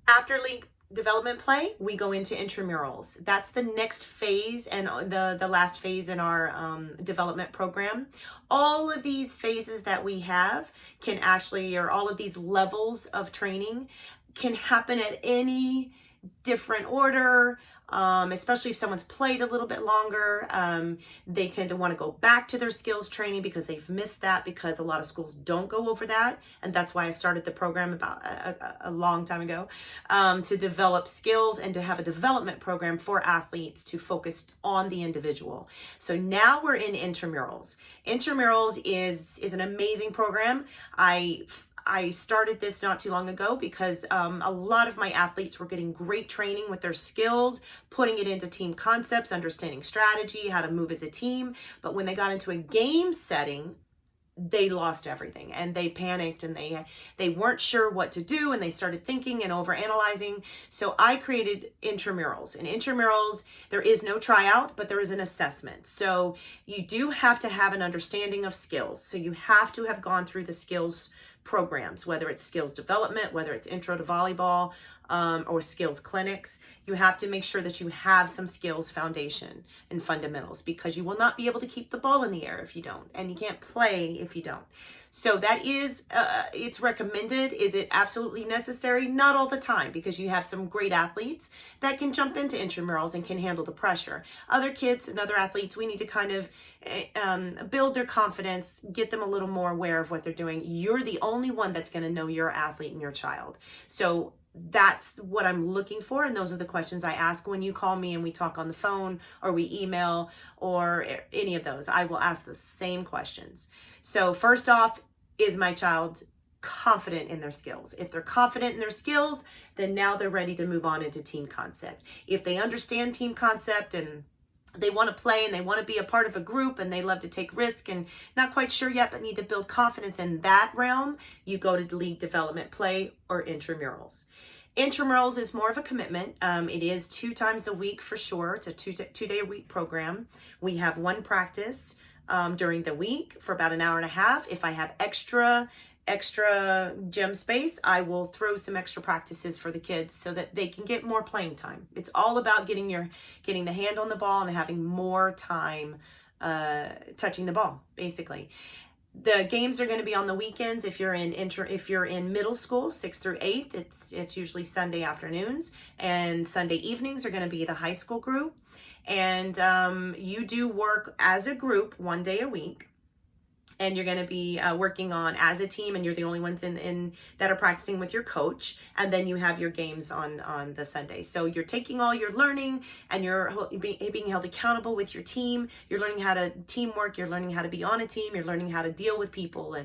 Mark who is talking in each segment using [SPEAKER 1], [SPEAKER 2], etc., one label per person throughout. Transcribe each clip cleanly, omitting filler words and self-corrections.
[SPEAKER 1] After league development play, we go into intramurals. That's the next phase and the last phase in our development program. All of these phases that we have can actually, or all of these levels of training can happen at any different order. Especially if someone's played a little bit longer, they tend to want to go back to their skills training because they've missed that, because a lot of schools don't go over that. And that's why I started the program about a long time ago, to develop skills and to have a development program for athletes to focus on the individual. So now we're in Intramurals. Intramurals is an amazing program. I started this not too long ago because a lot of my athletes were getting great training with their skills, putting it into team concepts, understanding strategy, how to move as a team. But when they got into a game setting, they lost everything and they panicked and they weren't sure what to do, and they started thinking and overanalyzing. So I created Intramurals. In Intramurals, there is no tryout, but there is an assessment. So you do have to have an understanding of skills. So you have to have gone through the skills programs, whether it's skills development, whether it's intro to volleyball, or skills clinics. You have to make sure that you have some skills foundation and fundamentals, because you will not be able to keep the ball in the air if you don't, and you can't play if you don't. So that is, it's recommended. Is it absolutely necessary? Not all the time, because you have some great athletes that can jump into intramurals and can handle the pressure. Other kids and other athletes, we need to kind of build their confidence, get them a little more aware of what they're doing. You're the only one that's going to know your athlete and your child. So that's what I'm looking for, and those are the questions I ask when you call me and we talk on the phone or we email or any of those. I will ask the same questions. So first off, is my child confident in their skills? If they're confident in their skills, then now they're ready to move on into team concept. If they understand team concept and they want to play and they want to be a part of a group and they love to take risk and not quite sure yet but need to build confidence in that realm, you go to league development play or intramurals. Intramurals is more of a commitment. It is 2 times a week for sure. It's a two-day a week program. We have one practice during the week for about an hour and a half. If I have extra gym space, I will throw some extra practices for the kids so that they can get more playing time. It's all about getting the hand on the ball and having more time touching the ball, basically. The games are going to be on the weekends. If you're in middle school, 6th through 8th, it's usually Sunday afternoons, and Sunday evenings are going to be the high school group. And you do work as a group 1 day a week. And you're going to be working on as a team, and you're the only ones in that are practicing with your coach. And then you have your games on the Sunday. So you're taking all your learning and you're being held accountable with your team. You're learning how to teamwork. You're learning how to be on a team. You're learning how to deal with people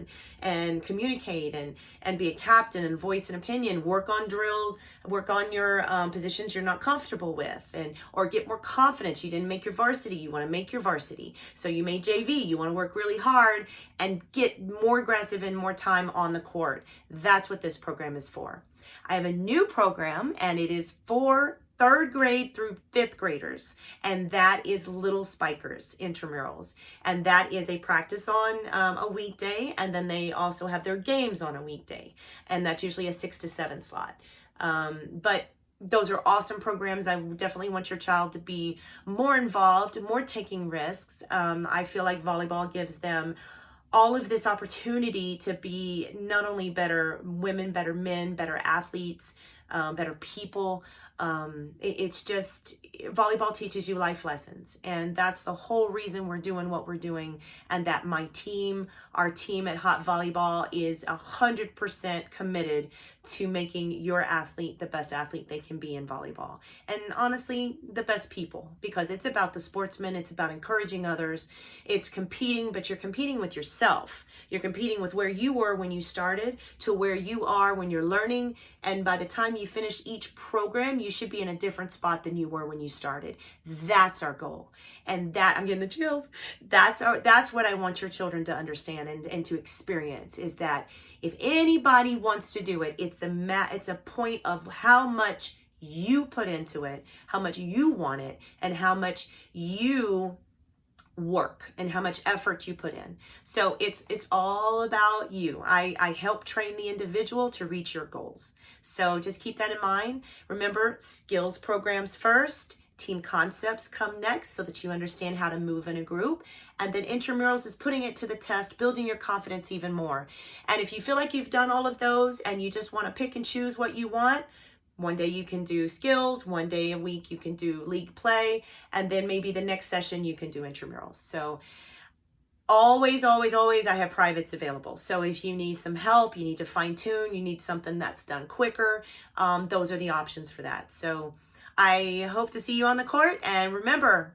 [SPEAKER 1] and communicate and be a captain and voice an opinion. Work on drills. Work on your positions you're not comfortable with, or get more confidence. You didn't make your varsity. You want to make your varsity. So you made JV. You want to work really hard and get more aggressive and more time on the court. That's what this program is for. I have a new program, and it is for 3rd grade through 5th graders, and that is Little Spikers Intramurals, and that is a practice on a weekday, and then they also have their games on a weekday, and that's usually a 6 to 7 slot. But those are awesome programs. I definitely want your child to be more involved, more taking risks. I feel like volleyball gives them all of this opportunity to be not only better women, better men, better athletes, better people. It's just, volleyball teaches you life lessons, and that's the whole reason we're doing what we're doing, and that our team at HOT Volleyball is 100% committed to making your athlete the best athlete they can be in volleyball. And honestly, the best people, because it's about the sportsman, it's about encouraging others, it's competing, but you're competing with yourself. You're competing with where you were when you started to where you are when you're learning, and by the time you finish each program, you should be in a different spot than you were when you started. That's our goal. And that, I'm getting the chills. That's what I want your children to understand and to experience, is that if anybody wants to do it, it's a point of how much you put into it, how much you want it, and how much you work and how much effort you put in. So it's all about you. I help train the individual to reach your goals. So just keep that in mind. Remember, skills programs first, team concepts come next so that you understand how to move in a group. And then intramurals is putting it to the test, building your confidence even more. And if you feel like you've done all of those and you just want to pick and choose what you want, one day you can do skills, one day a week you can do league play, and then maybe the next session you can do intramurals. So always, always, always, I have privates available. So if you need some help, you need to fine tune, you need something that's done quicker, those are the options for that. So I hope to see you on the court. And remember,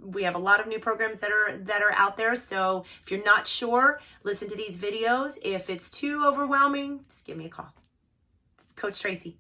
[SPEAKER 1] we have a lot of new programs that are out there. So if you're not sure, listen to these videos. If it's too overwhelming, just give me a call. It's Coach Tracy.